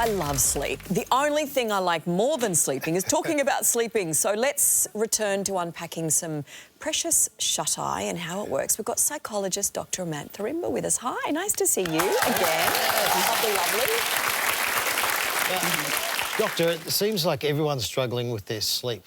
I love sleep. The only thing I like more than sleeping is talking about sleeping. So let's return to unpacking some precious shut-eye and how it works. We've got psychologist Dr. Amantha Imber with us. Hi, nice to see you again. Lovely, lovely. Doctor, it seems like everyone's struggling with their sleep.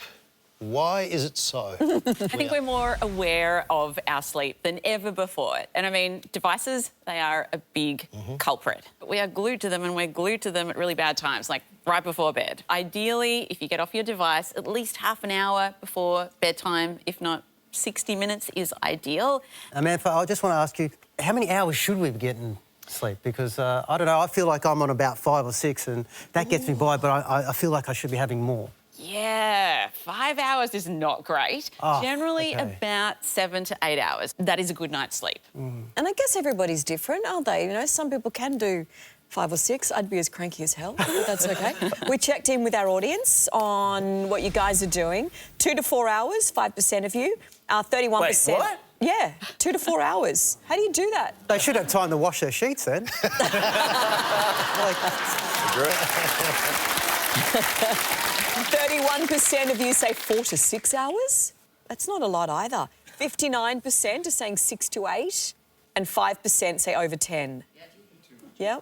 Why is it so? I think we're more aware of our sleep than ever before. And I mean, devices, they are a big culprit. We are glued to them, and we're glued to them at really bad times, like right before bed. Ideally, if you get off your device, at least half an hour before bedtime, if not 60 minutes is ideal. Amantha, I just want to ask you, how many hours should we be getting sleep? Because, I don't know, I feel like I'm on about 5 or 6 and that gets me by, but I feel like I should be having more. Yeah, 5 hours is not great. Generally about 7 to 8 hours. That is a good night's sleep. And I guess everybody's different, aren't they? You know, some people can do 5 or 6. I'd be as cranky as hell, but that's okay. We checked in with our audience on what you guys are doing. 2 to 4 hours, 5% of you. 31%. Wait, what? Yeah, 2 to 4 hours. How do you do that? They should have time to wash their sheets then. 31% of you say 4 to 6 hours. That's not a lot either. 59% are saying 6 to 8 and 5% say over 10. Yeah.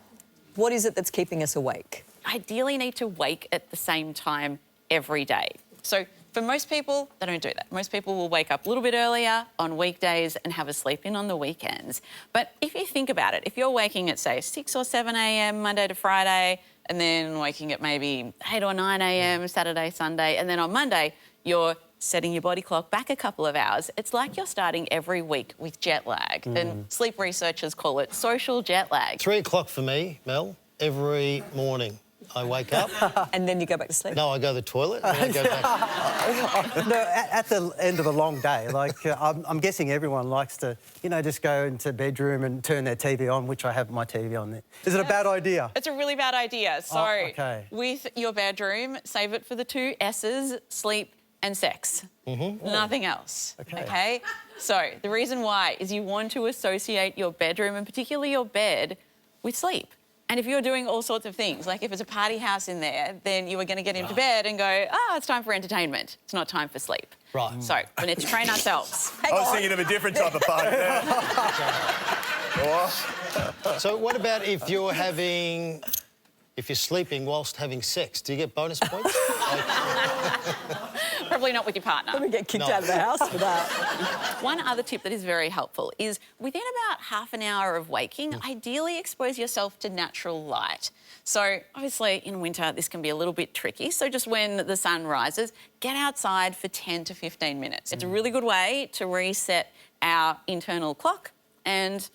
What is it that's keeping us awake? Ideally need to wake at the same time every day. So for most people, they don't do that. Most people will wake up a little bit earlier on weekdays and have a sleep in on the weekends. But if you think about it, if you're waking at, say, 6 or 7 a.m. Monday to Friday, and then waking at maybe 8 or 9 a.m. Saturday, Sunday, and then on Monday, you're setting your body clock back a couple of hours. It's like you're starting every week with jet lag. And sleep researchers call it social jet lag. 3 o'clock for me, Mel, every morning. I wake up. And then you go back to sleep? No, I go to the toilet and I go back. No, at the end of a long day, like, I'm guessing everyone likes to, you know, just go into bedroom and turn their TV on, which I have my TV on there. Is it a bad idea? It's a really bad idea. So with your bedroom, save it for the 2 S's, sleep and sex. Nothing else. Okay? So the reason why is you want to associate your bedroom, and particularly your bed, with sleep. And if you're doing all sorts of things, like if it's a party house in there, then you are going to get into bed and go, it's time for entertainment. It's not time for sleep. Right. So we need to train ourselves. I was thinking of a different type of party there. So what about if you're sleeping whilst having sex? Do you get bonus points? Probably not with your partner. Let me get kicked out of the house for that. One other tip that is very helpful is within about half an hour of waking, ideally expose yourself to natural light. So obviously in winter this can be a little bit tricky, so just when the sun rises, get outside for 10 to 15 minutes. It's a really good way to reset our internal clock and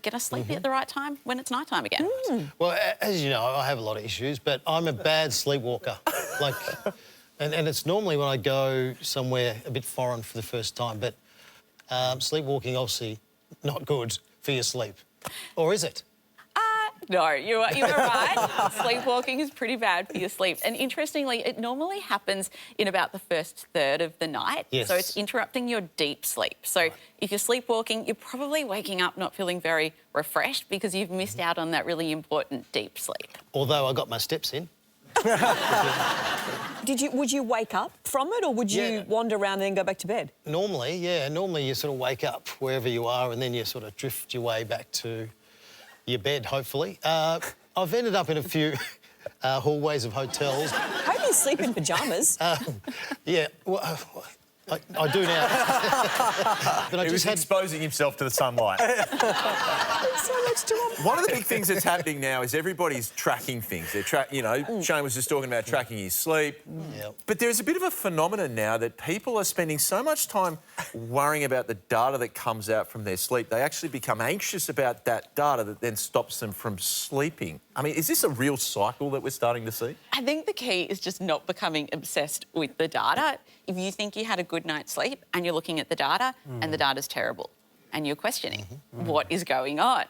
get us sleepy at the right time when it's night time again. Well, as you know, I have a lot of issues, but I'm a bad sleepwalker. Like, and it's normally when I go somewhere a bit foreign for the first time, but sleepwalking, obviously, not good for your sleep. Or is it? No, you are right. Sleepwalking is pretty bad for your sleep. And interestingly, it normally happens in about the first third of the night. Yes. So it's interrupting your deep sleep. So if you're sleepwalking, you're probably waking up not feeling very refreshed because you've missed out on that really important deep sleep. Although I got my steps in. Would you wake up from it, or would you wander around and then go back to bed? Normally, yeah. Normally you sort of wake up wherever you are and then you sort of drift your way back to your bed, hopefully. I've ended up in a few hallways of hotels. How do you sleep in pyjamas? Yeah, well, I do now. But I He was exposing himself to the sunlight. So much to One of the big things that's happening now is everybody's tracking things. They're Shane was just talking about tracking his sleep. But there's a bit of a phenomenon now that people are spending so much time worrying about the data that comes out from their sleep, they actually become anxious about that data that then stops them from sleeping. I mean, is this a real cycle that we're starting to see? I think the key is just not becoming obsessed with the data. If you think you had a good night's sleep and you're looking at the data and the data's terrible, and you're questioning what is going on.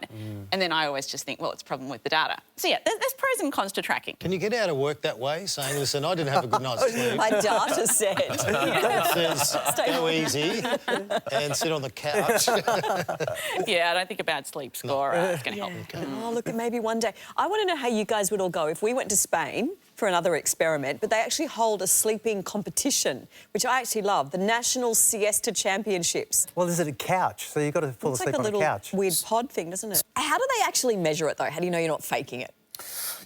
And then I always just think, well, it's a problem with the data. So yeah, there's pros and cons to tracking. Can you get out of work that way, saying, listen, I didn't have a good night's sleep? My data said. It says, go easy and sit on the couch. Yeah, I don't think a bad sleep score is going to help. Oh, look, maybe one day. I want to know how you guys would all go if we went to Spain for another experiment, but they actually hold a sleeping competition, which I actually love, the National Siesta Championships. Well, is it a couch? So you've got to fall It's asleep like a on a little couch. weird pod thing, doesn't it? How do they actually measure it, though? How do you know you're not faking it?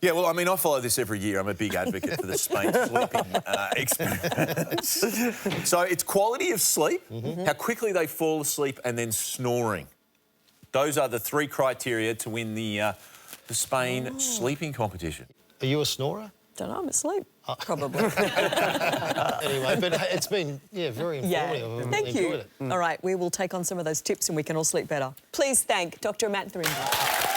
Yeah, well, I mean, I follow this every year. I'm a big advocate for the Spain sleeping experiments. So it's quality of sleep, how quickly they fall asleep, and then snoring. Those are the 3 criteria to win the Spain sleeping competition. Are you a snorer? Don't know, I'm asleep. Probably. Anyway, but it's been, very informative. I've Thank you. enjoyed it. All right, we will take on some of those tips and we can all sleep better. Please thank Dr. Amantha Imber.